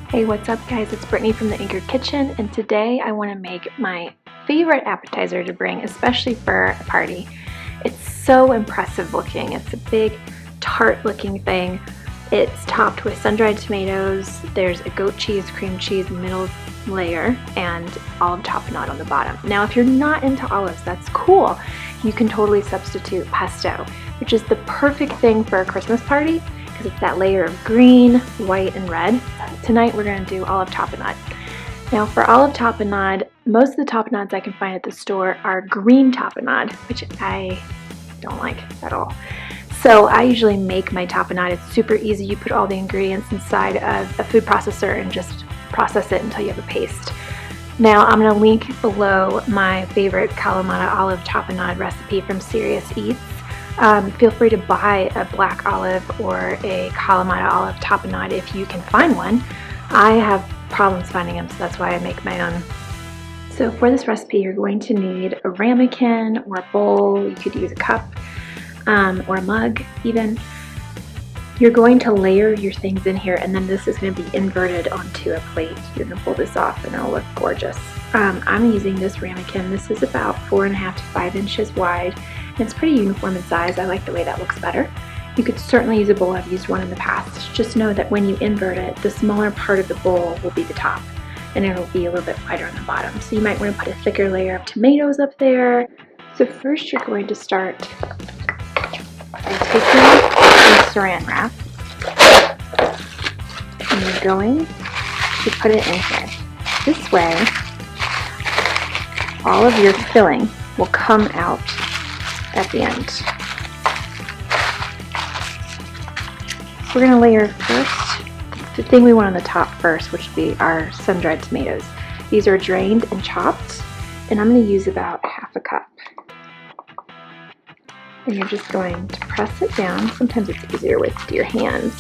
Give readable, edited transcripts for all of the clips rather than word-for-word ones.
Hey, what's up guys? It's Brittany from the Anchor Kitchen, and today I want to make my favorite appetizer to bring, especially for a party. It's so impressive looking. It's a big tart looking thing. It's topped with sun-dried tomatoes. There's a goat cheese, cream cheese middle layer, and olive tapenade on the bottom. Now if you're not into olives, that's cool. You can totally substitute pesto, which is the perfect thing for a Christmas party because it's that layer of green, white, and red. Tonight we're going to do olive tapenade. Now for olive tapenade, most of the tapenades I can find at the store are green tapenade, which I don't like at all. So I usually make my tapenade. It's super easy. You put all the ingredients inside of a food processor and just process it until you have a paste. Now I'm going to link below my favorite Kalamata olive tapenade recipe from Serious Eats. Feel free to buy a black olive or a Kalamata olive tapenade if you can find one. I have problems finding them, so that's why I make my own. So for this recipe, you're going to need a ramekin or a bowl. You could use a cup or a mug even. You're going to layer your things in here, and then this is going to be inverted onto a plate. You're going to pull this off and it'll look gorgeous. I'm using this ramekin. This is about 4.5 to 5 inches wide. It's pretty uniform in size. I like the way that looks better. You could certainly use a bowl. I've used one in the past. Just know that when you invert it, the smaller part of the bowl will be the top and it'll be a little bit wider on the bottom. So you might want to put a thicker layer of tomatoes up there. So first you're going to start by taking the saran wrap and you're going to put it in here. This way, all of your filling will come out at the end. We're going to layer first the thing we want on the top first, which would be our sun-dried tomatoes. These are drained and chopped, and I'm going to use about half a cup. And you're just going to press it down. Sometimes it's easier with your hands.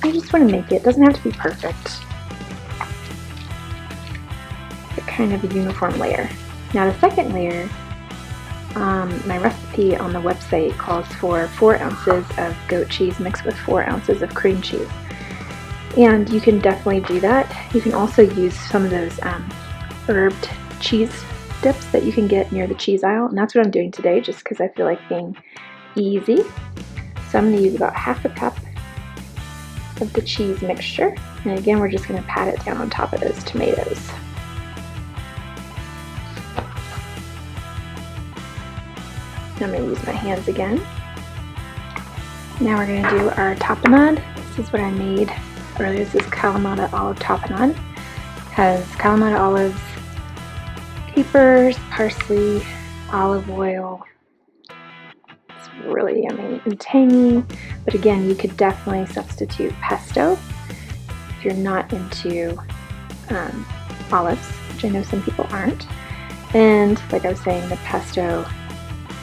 I just want to make it doesn't have to be perfect. It's kind of a uniform layer. Now the second layer, my recipe on the website calls for 4 ounces of goat cheese mixed with 4 ounces of cream cheese. And you can definitely do that. You can also use some of those herbed cheese dips that you can get near the cheese aisle. And that's what I'm doing today just because I feel like being easy. So I'm going to use about half a cup of the cheese mixture. And again, we're just going to pat it down on top of those tomatoes. I'm going to use my hands again. Now we're going to do our tapenade. This is what I made earlier. This is Kalamata olive tapenade. It has Kalamata olives, capers, parsley, olive oil. It's really yummy and tangy. But again, you could definitely substitute pesto if you're not into olives, which I know some people aren't. And like I was saying, the pesto,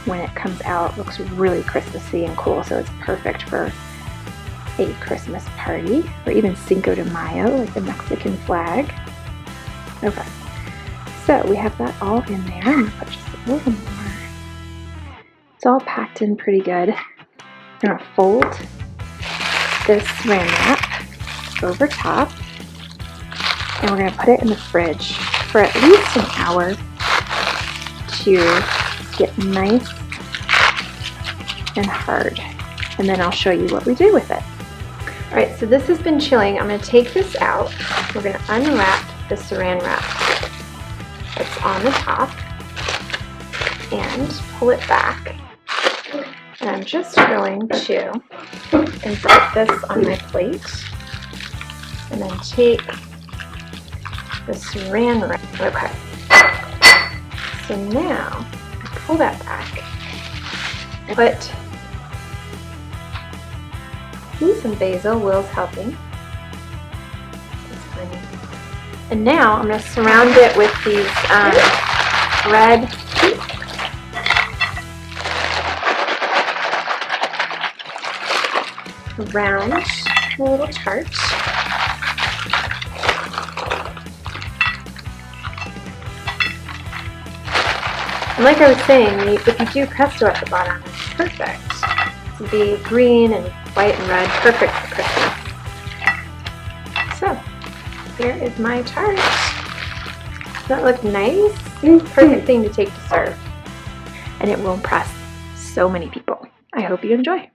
when it comes out, looks really Christmassy and cool, so it's perfect for a Christmas party or even Cinco de Mayo, like the Mexican flag. Okay, so we have that all in there. I'm gonna put just a little more. It's all packed in pretty good. I'm gonna fold this saran wrap over top, and we're gonna put it in the fridge for at least an hour to get nice and hard, and then I'll show you what we do with it. Alright, so this has been chilling. I'm going to take this out. We're going to unwrap the saran wrap that's on the top and pull it back. And I'm just going to insert this on my plate and then take the saran wrap. Okay, so now pull that back. Put some basil. Will's helping. That's funny. And now I'm going to surround it with these red around the little tart. And like I was saying, if you do pesto at the bottom, it's perfect. It would be green and white and red, perfect for Christmas. So here is my tart. Does that look nice? Perfect thing to take to serve. And it will impress so many people. I hope you enjoy.